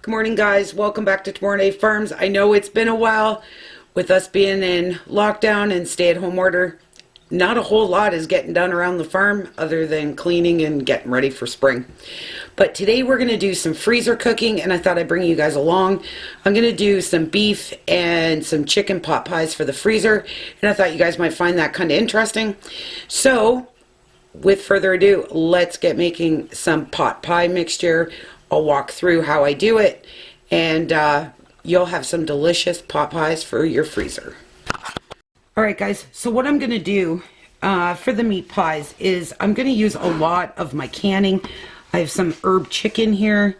Good morning, guys. Welcome back to Tomorrowaday Farms. I know it's been a while with us being in lockdown and stay-at-home order. Not a whole lot is getting done around the farm other than cleaning and getting ready for spring. But today we're going to do some freezer cooking, and I thought I'd bring you guys along. I'm going to do some beef and some chicken pot pies for the freezer, and I thought you guys might find that kind of interesting. So, with further ado, let's get making some pot pie mixture. I'll walk through how I do it, and you'll have some delicious pot pies for your freezer. Alright guys, so what I'm going to do for the meat pies is I'm going to use a lot of my canning. I have some herb chicken here.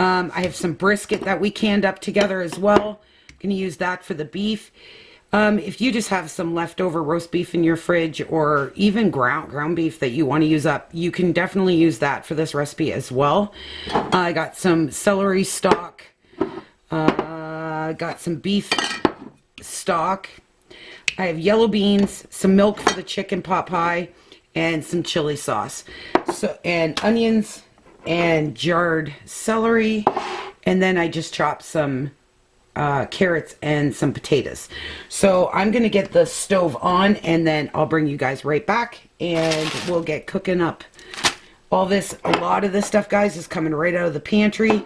I have some brisket that we canned up together as well. I'm going to use that for the beef. If you just have some leftover roast beef in your fridge, or even ground beef that you want to use up, you can definitely use that for this recipe as well. I got some celery stock. Got some beef stock. I have yellow beans, some milk for the chicken pot pie, and some chili sauce. And onions and jarred celery, and then I just chopped some carrots and some potatoes. So I'm gonna get the stove on, and then I'll bring you guys right back and we'll get cooking up all this. A lot of this stuff, guys, is coming right out of the pantry,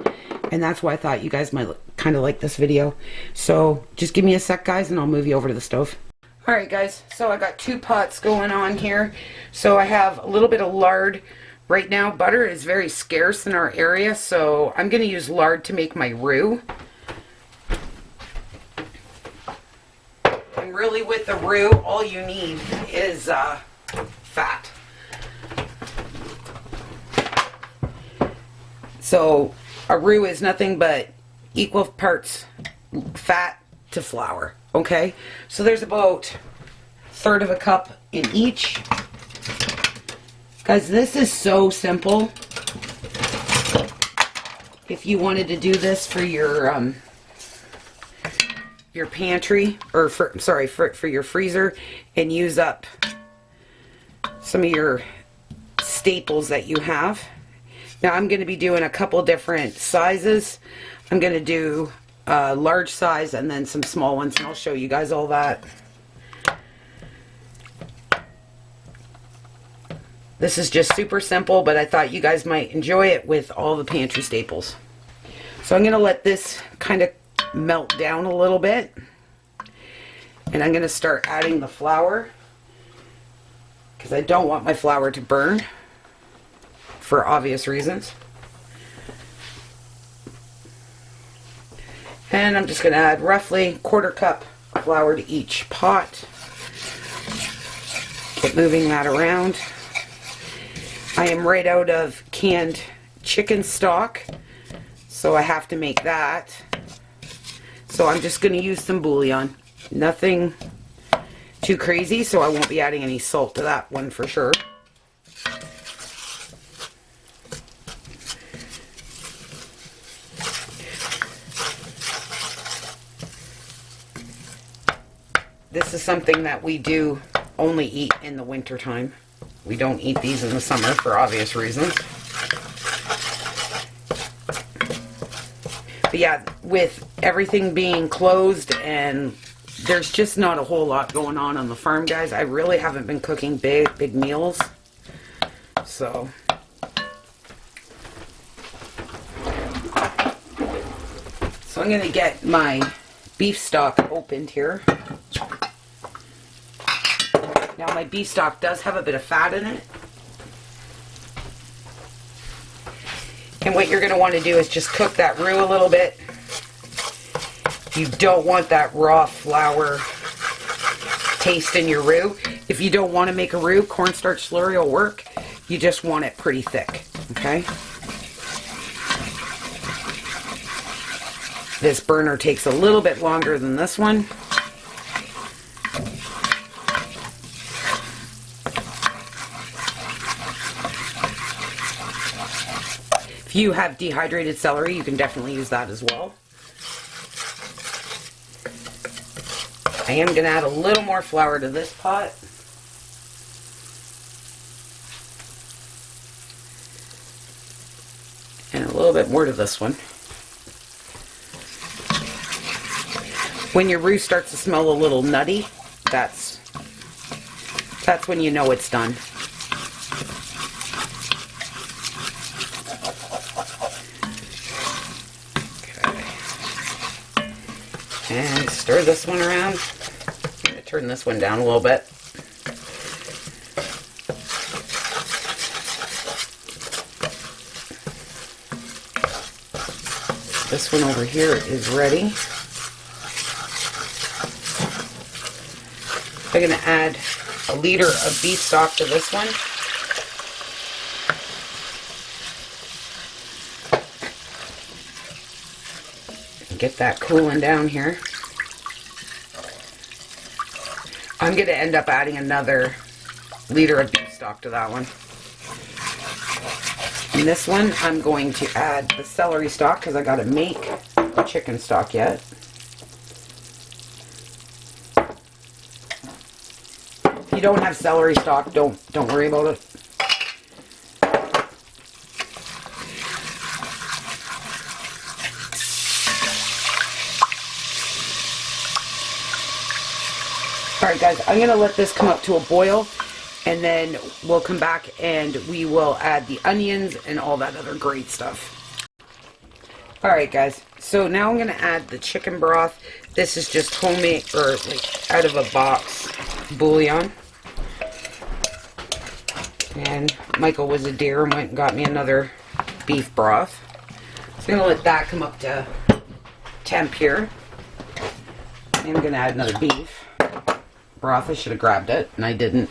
and that's why I thought you guys might kind of like this video. So just give me a sec, guys, and I'll move you over to the stove. Alright guys, so I got two pots going on here. So I have a little bit of lard. Right now butter is very scarce in our area, so I'm gonna use lard to make my roux. And really with the roux, all you need is fat. So a roux is nothing but equal parts fat to flour, okay? So there's about 1/3 of a cup in each. Guys, this is so simple. If you wanted to do this for your pantry, or for your freezer, and use up some of your staples that you have. Now I'm going to be doing a couple different sizes. I'm going to do a large size and then some small ones, and I'll show you guys all that. This is just super simple, but I thought you guys might enjoy it with all the pantry staples. So I'm going to let this kind of melt down a little bit, and I'm going to start adding the flour, because I don't want my flour to burn for obvious reasons. And I'm just going to add roughly 1/4 cup flour to each pot. Get moving that around. I am right out of canned chicken stock, so I have to make that. So I'm just going to use some bouillon. Nothing too crazy, so I won't be adding any salt to that one for sure. This is something that we do only eat in the winter time. We don't eat these in the summer for obvious reasons. But yeah, with everything being closed and there's just not a whole lot going on the farm, guys, I really haven't been cooking big meals. So I'm going to get my beef stock opened here. Now my beef stock does have a bit of fat in it. And what you're going to want to do is just cook that roux a little bit. You don't want that raw flour taste in your roux. If you don't want to make a roux, cornstarch slurry will work. You just want it pretty thick, okay? This burner takes a little bit longer than this one. If you have dehydrated celery, you can definitely use that as well. I am going to add a little more flour to this pot. And a little bit more to this one. When your roux starts to smell a little nutty, that's when you know it's done. Okay. And stir this one around. I'm going to turn this one down a little bit. This one over here is ready. I'm going to add a liter of beef stock to this one. Get that cooling down here. I'm going to end up adding another liter of beef stock to that one. In this one, I'm going to add the celery stock because I got to make the chicken stock yet. If you don't have celery stock, don't worry about it. Alright guys, I'm going to let this come up to a boil, and then we'll come back and we will add the onions and all that other great stuff. Alright guys, so now I'm going to add the chicken broth. This is just homemade, or like out of a box bouillon. And Michael was a dear and went and got me another beef broth. So I'm going to let that come up to temp here. And I'm going to add another beef broth. I should have grabbed it, and I didn't.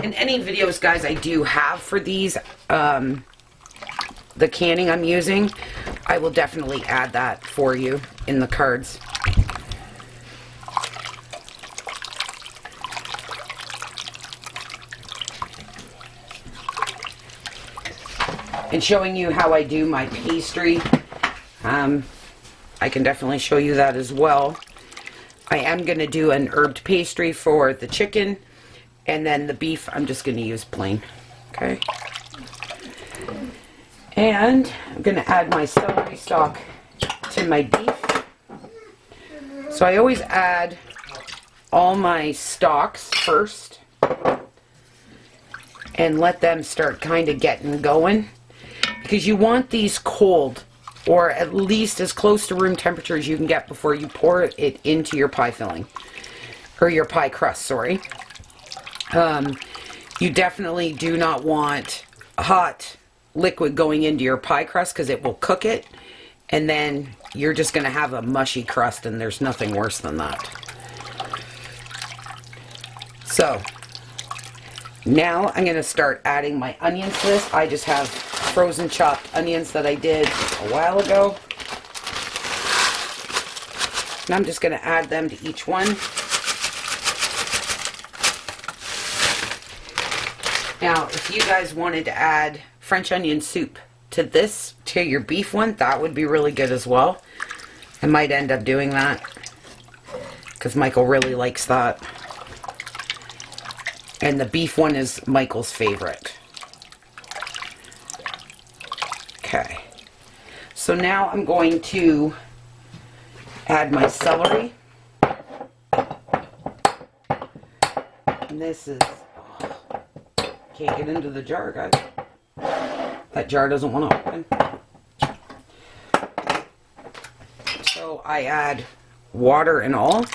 In any videos, guys, I do have for these, the canning I'm using, I will definitely add that for you in the cards. And showing you how I do my pastry, I can definitely show you that as well. I am going to do an herbed pastry for the chicken, and then the beef I'm just going to use plain. Okay. And I'm going to add my celery stock to my beef. So I always add all my stalks first and let them start kind of getting going, because you want these cold, or at least as close to room temperature as you can get before you pour it into your pie filling, or your pie crust, sorry. You definitely do not want hot liquid going into your pie crust, because it will cook it, and then you're just going to have a mushy crust, and there's nothing worse than that. So now I'm going to start adding my onions to this. I just have frozen chopped onions that I did a while ago. And I'm just going to add them to each one. Now, if you guys wanted to add French onion soup to this, to your beef one, that would be really good as well. I might end up doing that, because Michael really likes that. And the beef one is Michael's favorite. Okay. So now I'm going to add my celery. And this is... can't get into the jar, guys. That jar doesn't want to open. So I add water and all.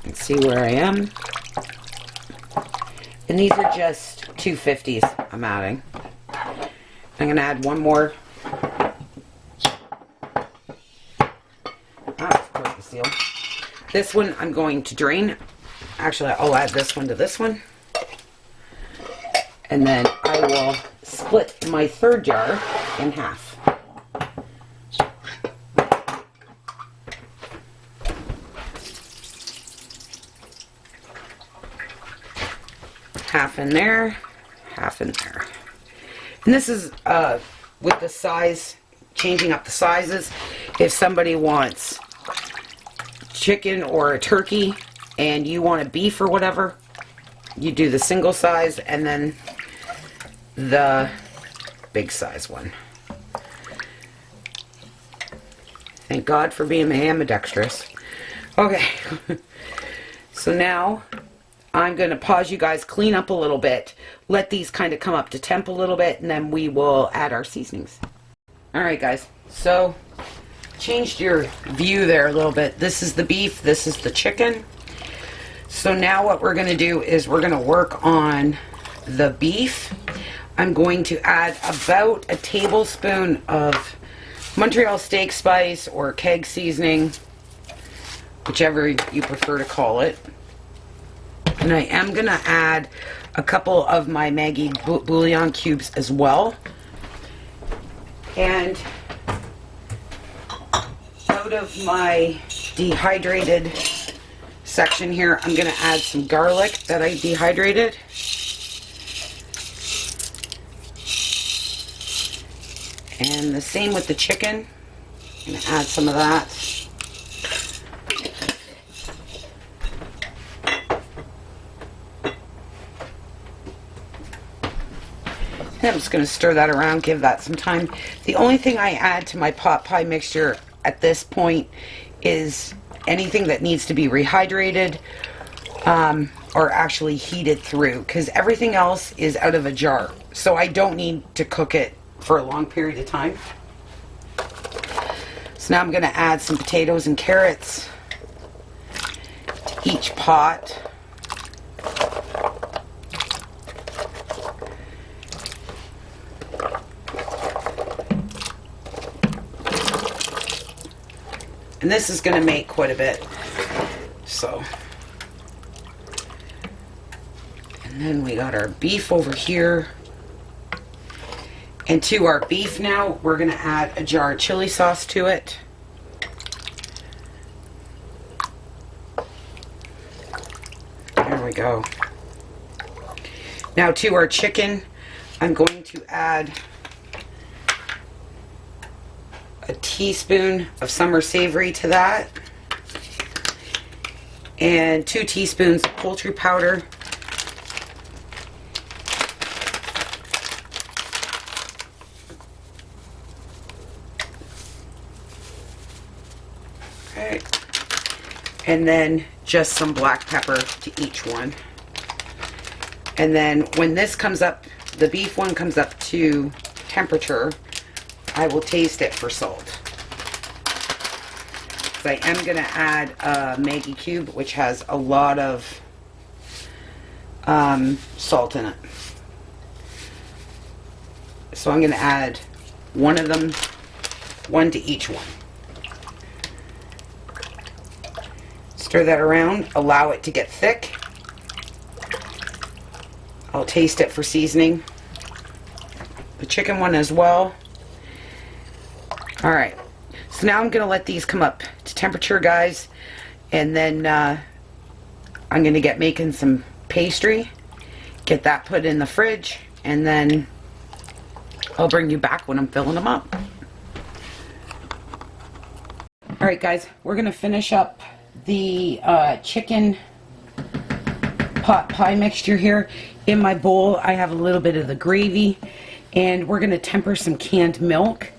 Let's see where I am. And these are just 250s I'm adding. I'm going to add one more. That's quite the seal. This one I'm going to drain. Actually, I'll add this one to this one. And then I will split my third jar in half. Half in there, half in there. And this is with the size, changing up the sizes. If somebody wants chicken or a turkey and you want a beef or whatever, you do the single size, and then the big size one. Thank God for being ambidextrous. Okay, so now I'm going to pause you guys, clean up a little bit, let these kind of come up to temp a little bit, and then we will add our seasonings. Alright guys, so changed your view there a little bit. This is the beef, this is the chicken. So now what we're going to do is we're going to work on the beef. I'm going to add about a tablespoon of Montreal steak spice or keg seasoning, whichever you prefer to call it. And I am going to add a couple of my Maggi bouillon cubes as well. And out of my dehydrated section here, I'm going to add some garlic that I dehydrated. And the same with the chicken. I'm going to add some of that. And I'm just going to stir that around, give that some time. The only thing I add to my pot pie mixture at this point is anything that needs to be rehydrated or actually heated through, because everything else is out of a jar. So I don't need to cook it for a long period of time. So now I'm going to add some potatoes and carrots to each pot. And this is going to make quite a bit. So, and then we got our beef over here. And to our beef now, we're going to add a jar of chili sauce to it. There we go. Now to our chicken, I'm going to add a teaspoon of summer savory to that. And 2 teaspoons of poultry powder. Okay. And then just some black pepper to each one. And then when this comes up, the beef one comes up to temperature, I will taste it for salt. So I am going to add a Maggi cube, which has a lot of salt in it. So I'm going to add one of them, one to each one. Stir that around, allow it to get thick. I'll taste it for seasoning. The chicken one as well. Alright, so now I'm going to let these come up to temperature, guys, and then I'm going to get making some pastry, get that put in the fridge, and then I'll bring you back when I'm filling them up. Alright guys, we're going to finish up the chicken pot pie mixture here. In my bowl I have a little bit of the gravy, and we're going to temper some canned milk.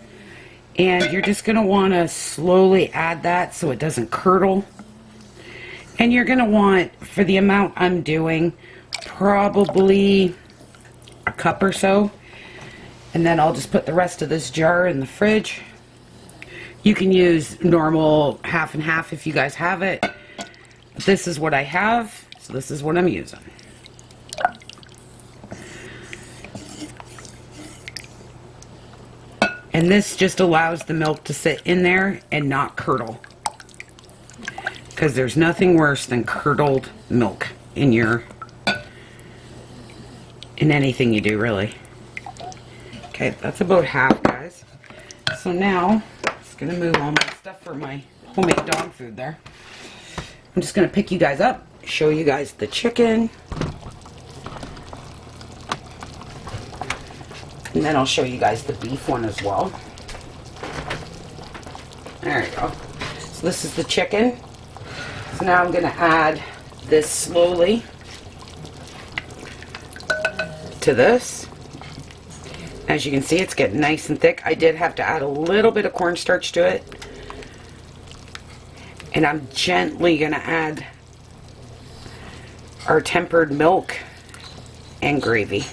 And you're just going to want to slowly add that so it doesn't curdle. And you're going to want, for the amount I'm doing, probably a cup or so. And then I'll just put the rest of this jar in the fridge. You can use normal half and half if you guys have it. But this is what I have, so this is what I'm using. And this just allows the milk to sit in there and not curdle. Because there's nothing worse than curdled milk in anything you do, really. Okay, that's about half, guys. So now, I'm just going to move all my stuff for my homemade dog food there. I'm just going to pick you guys up, show you guys the chicken. And then I'll show you guys the beef one as well. There you go. So this is the chicken. So now I'm going to add this slowly to this. As you can see, it's getting nice and thick. I did have to add a little bit of cornstarch to it. And I'm gently going to add our tempered milk and gravy.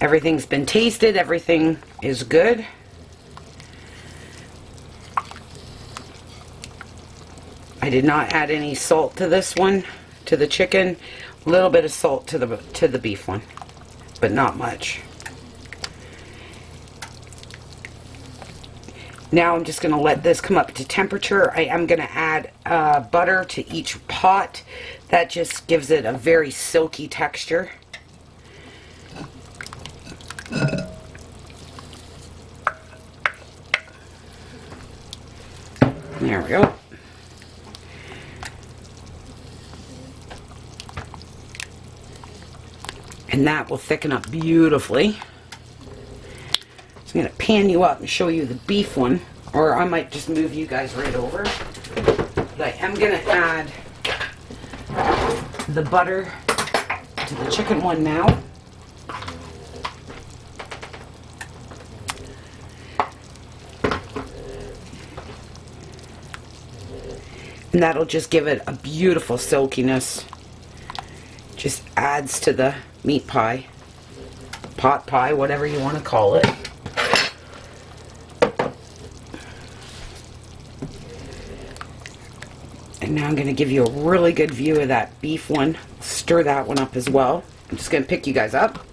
Everything's been tasted. Everything is good. I did not add any salt to this one, to the chicken. A little bit of salt to the beef one, but not much. Now I'm just going to let this come up to temperature. I am going to add butter to each pot. That just gives it a very silky texture. There we go. And that will thicken up beautifully. So I'm going to pan you up and show you the beef one, or I might just move you guys right over. But I am going to add the butter to the chicken one now. And that'll just give it a beautiful silkiness. Just adds to the meat pie, pot pie, whatever you want to call it. And now I'm going to give you a really good view of that beef one. Stir that one up as well. I'm just going to pick you guys up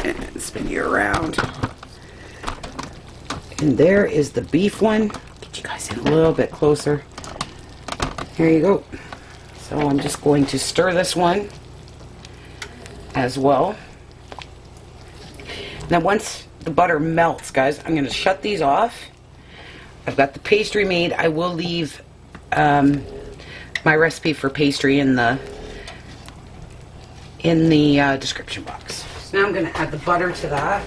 and spin you around. And there is the beef one. Get you guys in a little bit closer. Here you go. So I'm just going to stir this one as well. Now once the butter melts, guys, I'm going to shut these off. I've got the pastry made. I will leave my recipe for pastry in the description box. So now I'm going to add the butter to that.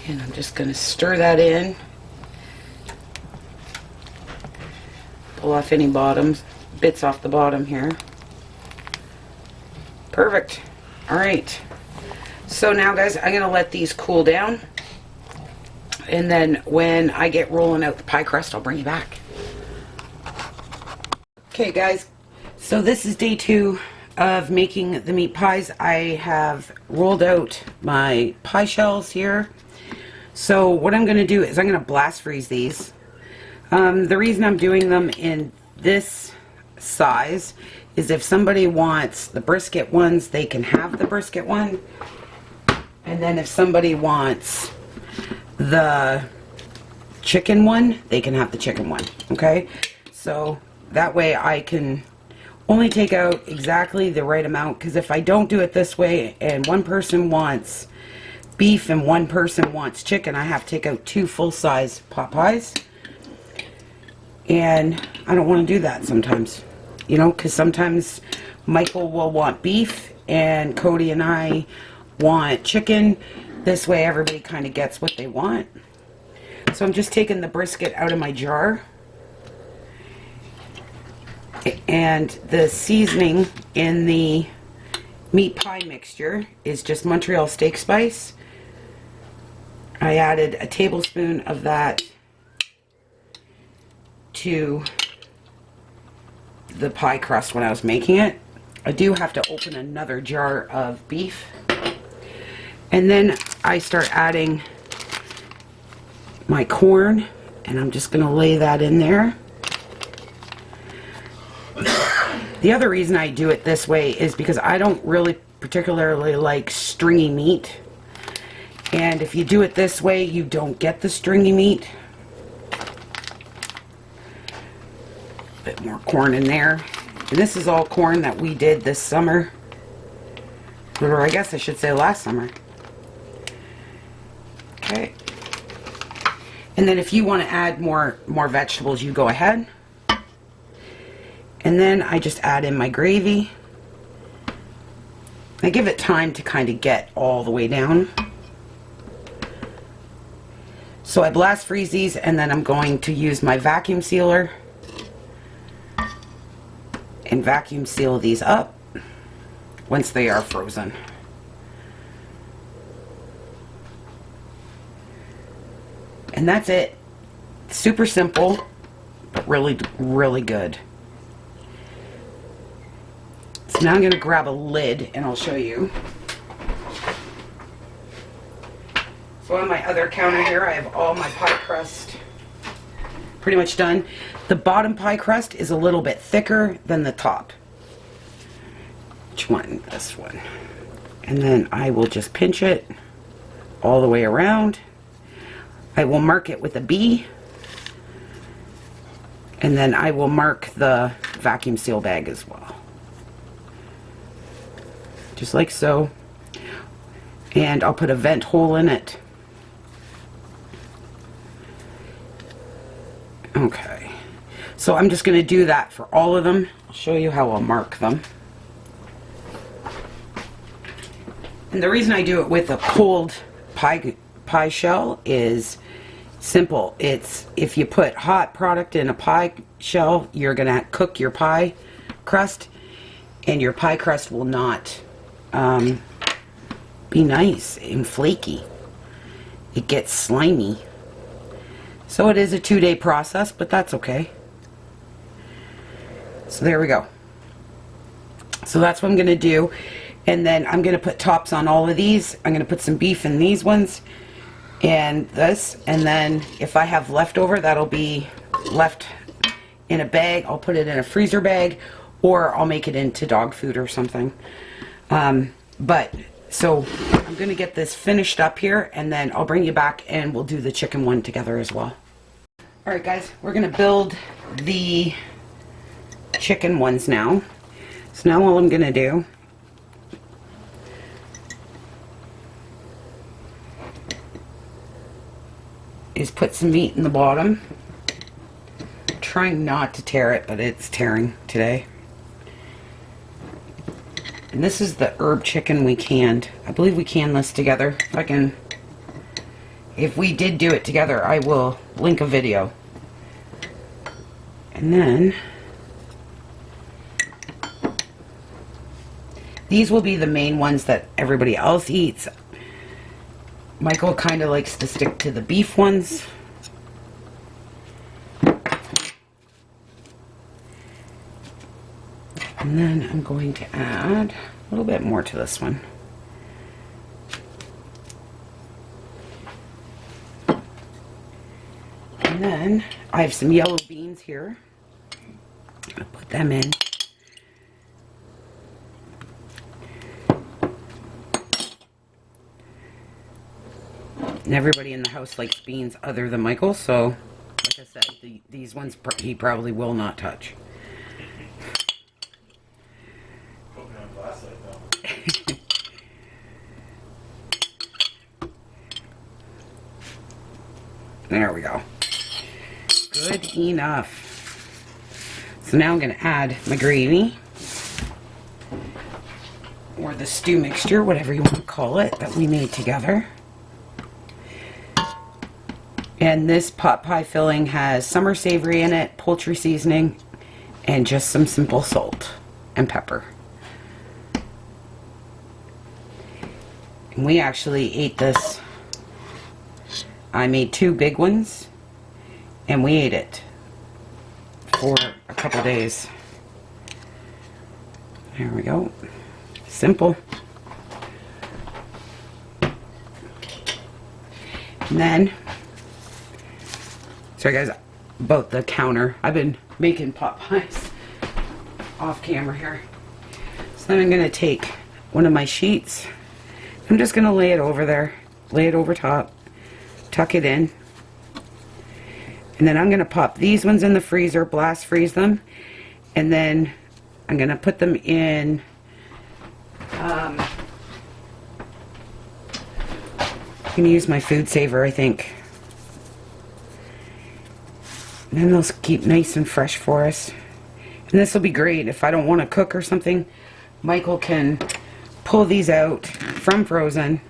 And I'm just going to stir that in. Pull off any bits off the bottom here. Perfect. Alright. So now, guys, I'm going to let these cool down. And then when I get rolling out the pie crust, I'll bring you back. Okay, guys. So this is day 2 of making the meat pies. I have rolled out my pie shells here. So what I'm going to do is I'm going to blast freeze these. The reason I'm doing them in this size is if somebody wants the brisket ones, they can have the brisket one. And then if somebody wants the chicken one, they can have the chicken one. Okay? So that way I can only take out exactly the right amount, because if I don't do it this way and one person wants beef and one person wants chicken, I have to take out 2 full-size pot pies. And I don't want to do that sometimes, you know, because sometimes Michael will want beef and Cody and I want chicken. This way everybody kind of gets what they want. So I'm just taking the brisket out of my jar. And the seasoning in the meat pie mixture is just Montreal steak spice. I added a tablespoon of that to the pie crust when I was making it. I do have to open another jar of beef. And then I start adding my corn, and I'm just going to lay that in there. The other reason I do it this way is because I don't really particularly like stringy meat. And if you do it this way, you don't get the stringy meat. A bit more corn in there. And this is all corn that we did this summer. Or I guess I should say last summer. Okay. And then if you want to add more vegetables, you go ahead. And then I just add in my gravy. I give it time to kind of get all the way down. So I blast freeze these, and then I'm going to use my vacuum sealer and vacuum seal these up once they are frozen. And that's it. Super simple, but really, really good. So now I'm going to grab a lid and I'll show you. So on my other counter here, I have all my pie crust pretty much done. The bottom pie crust is a little bit thicker than the top. Which one? This one. And then I will just pinch it all the way around. I will mark it with a B. And then I will mark the vacuum seal bag as well. Just like so. And I'll put a vent hole in it. Okay. So I'm just going to do that for all of them. I'll show you how I'll mark them. And the reason I do it with a cold pie shell is simple. It's if you put hot product in a pie shell, you're going to cook your pie crust, and your pie crust will not be nice and flaky. It gets slimy. So it is a 2-day process, but that's okay. So there we go. So that's what I'm going to do. And then I'm going to put tops on all of these. I'm going to put some beef in these ones and this. And then if I have leftover, that'll be left in a bag. I'll put it in a freezer bag, or I'll make it into dog food or something. So I'm going to get this finished up here, and then I'll bring you back and we'll do the chicken one together as well. Alright guys, we're going to build the chicken ones now. So now all I'm going to do is put some meat in the bottom. I'm trying not to tear it, but it's tearing today. And this is the herb chicken we canned. I believe we canned this together. If we did do it together, I will link a video. And then these will be the main ones that everybody else eats. Michael kind of likes to stick to the beef ones. And then I'm going to add a little bit more to this one. And then I have some yellow beans here. I'll put them in. And everybody in the house likes beans other than Michael, so like I said, these ones he probably will not touch. There we go. Good enough. So now I'm going to add my gravy, or the stew mixture, whatever you want to call it, that we made together. And this pot pie filling has summer savory in it, poultry seasoning, and just some simple salt and pepper. And we actually ate this. I made 2 big ones, and we ate it for a couple days. There we go. Simple. And then, sorry guys, about the counter. I've been making pot pies off camera here. So then I'm going to take one of my sheets. I'm just going to lay it over there. Lay it over top. Tuck it in. And then I'm going to pop these ones in the freezer, blast freeze them. And then I'm going to put them in I'm going to use my food saver, I think. And then they'll keep nice and fresh for us. And this will be great if I don't want to cook or something. Michael can pull these out from frozen,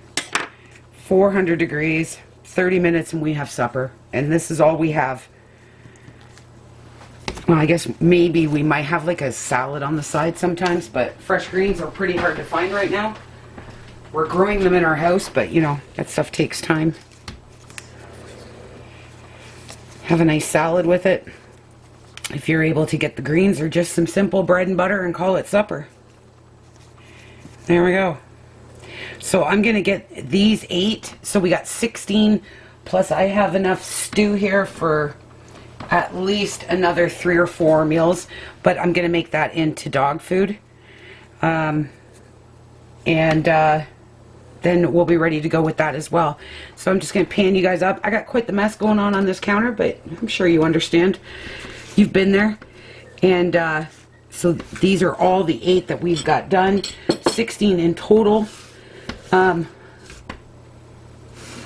400 degrees, 30 minutes, and we have supper. And this is all we have Well, I guess maybe we might have like a salad on the side sometimes, but fresh greens are pretty hard to find right now. We're growing them in our house, but you know, that stuff takes time. Have a nice salad with it. If you're able to get the greens, or just some simple bread and butter and call it supper. There we go. So I'm going to get these 8. So we got 16, plus I have enough stew here for at least another 3 or 4 meals, but I'm going to make that into dog food. Then we'll be ready to go with that as well. So I'm just going to pan you guys up. I got quite the mess going on this counter, but I'm sure you understand. You've been there. And so these are all the 8 that we've got done. 16 in total.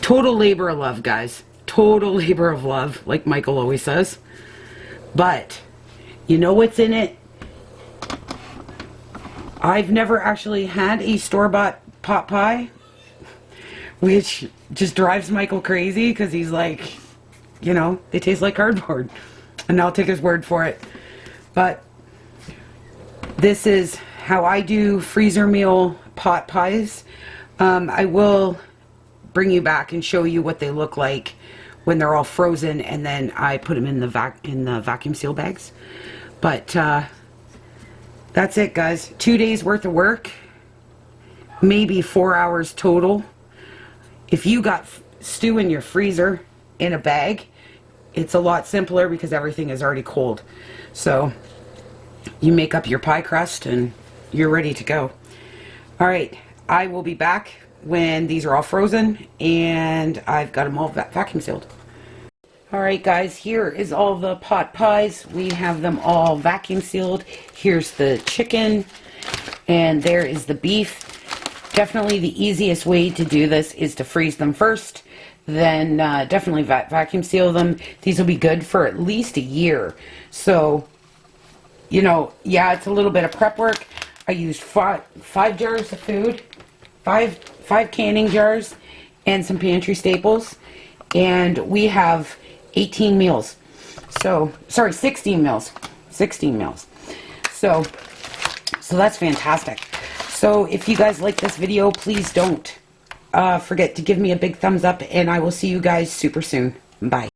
Total labor of love, guys. Total labor of love, like Michael always says. But you know what's in it? I've never actually had a store-bought pot pie, which just drives Michael crazy because he's like, you know, they taste like cardboard. And I'll take his word for it. But this is how I do freezer meal pot pies. I will bring you back and show you what they look like when they're all frozen, and then I put them in the vacuum seal bags. But that's it, guys. 2 days worth of work, maybe 4 hours total. If you got stew in your freezer in a bag, it's a lot simpler because everything is already cold. So you make up your pie crust and you're ready to go. All right, I will be back when these are all frozen and I've got them all vacuum sealed. All right, guys, here is all the pot pies. We have them all vacuum sealed. Here's the chicken and there is the beef. Definitely the easiest way to do this is to freeze them first, then definitely vacuum seal them. These will be good for at least a year. So, you know, yeah, it's a little bit of prep work. I used five jars of food, five canning jars, and some pantry staples, and we have 18 meals. So, sorry, 16 meals. 16 meals. So that's fantastic. So if you guys like this video, please don't forget to give me a big thumbs up, and I will see you guys super soon. Bye.